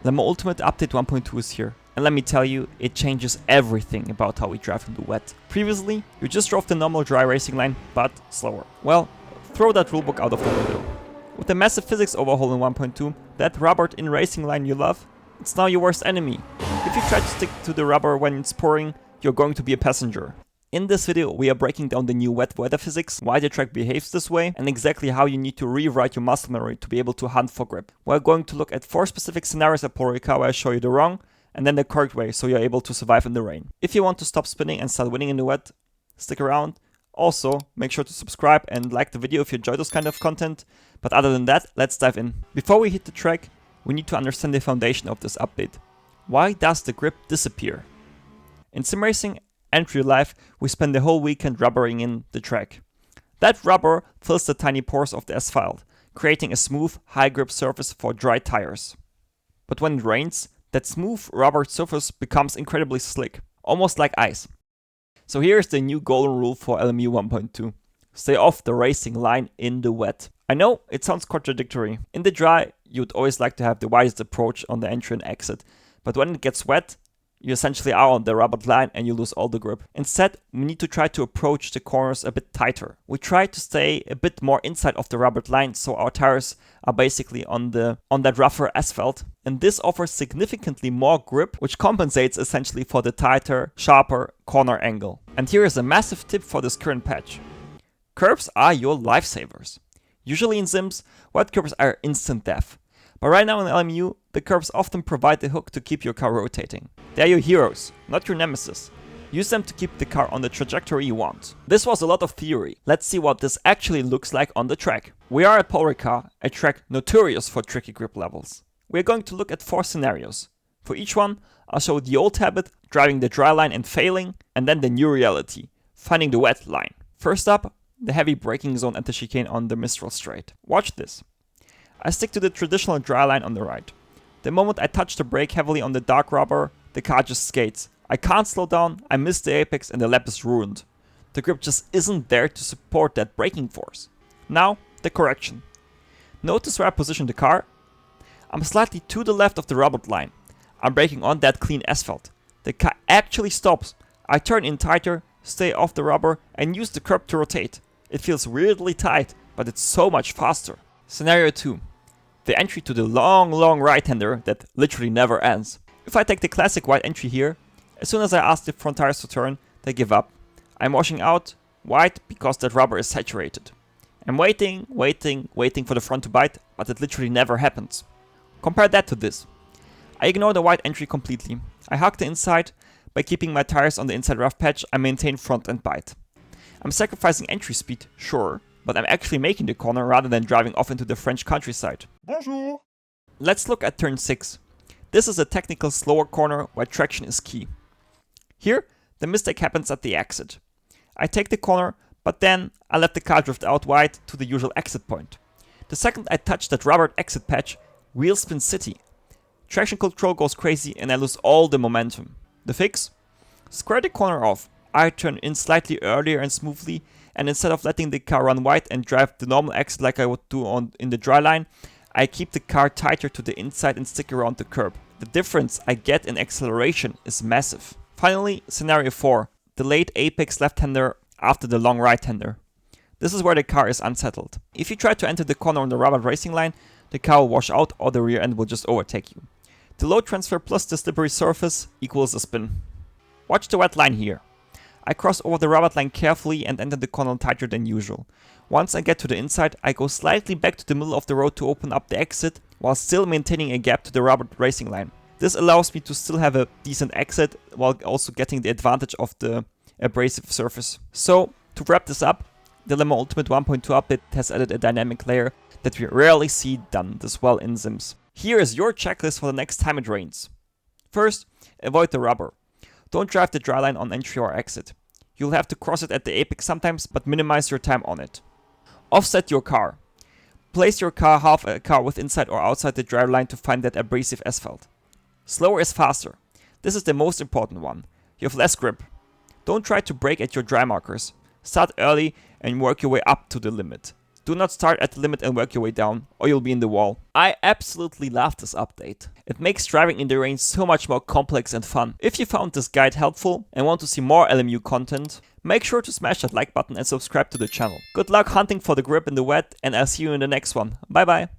Lemma Ultimate Update 1.2 is here, and let me tell you, it changes everything about how we drive in the wet. Previously, you just drove the normal dry racing line, but slower. Well, throw that rulebook out of the window. With the massive physics overhaul in 1.2, that rubbered in racing line you love, it's now your worst enemy. If you try to stick to the rubber when it's pouring, you're going to be a passenger. In this video, we are breaking down the new wet weather physics, why the track behaves this way, and exactly how you need to rewrite your muscle memory to be able to hunt for grip. We're going to look at 4 specific scenarios at Paul Ricard where I show you the wrong, and then the correct way, so you're able to survive in the rain. If you want to stop spinning and start winning in the wet, stick around. Also, make sure to subscribe and like the video if you enjoy this kind of content. But other than that, let's dive in. Before we hit the track, we need to understand the foundation of this update. Why does the grip disappear? In sim racing and real life, we spend the whole weekend rubbering in the track. That rubber fills the tiny pores of the asphalt, creating a smooth, high grip surface for dry tires. But when it rains, that smooth rubber surface becomes incredibly slick, almost like ice. So here's the new golden rule for LMU 1.2. Stay off the racing line in the wet. I know, it sounds contradictory. In the dry, you'd always like to have the widest approach on the entry and exit, but when it gets wet, you essentially are on the rubbered line and you lose all the grip. Instead, we need to try to approach the corners a bit tighter. We try to stay a bit more inside of the rubbered line, so our tires are basically on that rougher asphalt. And this offers significantly more grip, which compensates essentially for the tighter, sharper corner angle. And here is a massive tip for this current patch. Curbs are your lifesavers. Usually in sims, wet curbs are instant death. But right now in LMU, the curbs often provide the hook to keep your car rotating. They're your heroes, not your nemesis. Use them to keep the car on the trajectory you want. This was a lot of theory. Let's see what this actually looks like on the track. We are at Paul Ricard, a track notorious for tricky grip levels. We are going to look at 4 scenarios. For each one, I'll show the old habit, driving the dry line and failing, and then the new reality, finding the wet line. First up, the heavy braking zone at the chicane on the Mistral straight. Watch this. I stick to the traditional dry line on the right. The moment I touch the brake heavily on the dark rubber, the car just skates. I can't slow down, I miss the apex and the lap is ruined. The grip just isn't there to support that braking force. Now, the correction. Notice where I position the car? I'm slightly to the left of the rubbered line. I'm braking on that clean asphalt. The car actually stops. I turn in tighter, stay off the rubber and use the curb to rotate. It feels weirdly tight, but it's so much faster. Scenario 2. The entry to the long right-hander that literally never ends. If I take the classic wide entry here, as soon as I ask the front tires to turn, they give up. I'm washing out wide because that rubber is saturated. I'm waiting for the front to bite, but it literally never happens. Compare that to this. I ignore the wide entry completely. I hug the inside. By keeping my tires on the inside rough patch, I maintain front and bite. I'm sacrificing entry speed, sure, but I'm actually making the corner rather than driving off into the French countryside. Bonjour! Let's look at turn 6. This is a technical slower corner where traction is key. Here, the mistake happens at the exit. I take the corner, but then I let the car drift out wide to the usual exit point. The second I touch that rubbered exit patch, wheel spin city. Traction control goes crazy and I lose all the momentum. The fix? Square the corner off. I turn in slightly earlier and smoothly, and instead of letting the car run wide and drive the normal exit like I would do in the dry line, I keep the car tighter to the inside and stick around the curb. The difference I get in acceleration is massive. Finally, scenario 4. The late apex left-hander after the long right-hander. This is where the car is unsettled. If you try to enter the corner on the rubber racing line, the car will wash out or the rear end will just overtake you. The load transfer plus the slippery surface equals a spin. Watch the wet line here. I cross over the rubber line carefully and enter the corner tighter than usual. Once I get to the inside, I go slightly back to the middle of the road to open up the exit, while still maintaining a gap to the rubber racing line. This allows me to still have a decent exit, while also getting the advantage of the abrasive surface. So, to wrap this up, the Lemma Ultimate 1.2 update has added a dynamic layer that we rarely see done this well in sims. Here is your checklist for the next time it rains. First, avoid the rubber. Don't drive the dry line on entry or exit. You'll have to cross it at the apex sometimes, but minimize your time on it. Offset your car. Place your car half a car with inside or outside the dry line to find that abrasive asphalt. Slower is faster. This is the most important one. You have less grip. Don't try to brake at your dry markers. Start early and work your way up to the limit. Do not start at the limit and work your way down, or you'll be in the wall. I absolutely love this update. It makes driving in the rain so much more complex and fun. If you found this guide helpful and want to see more LMU content, make sure to smash that like button and subscribe to the channel. Good luck hunting for the grip in the wet, and I'll see you in the next one. Bye bye!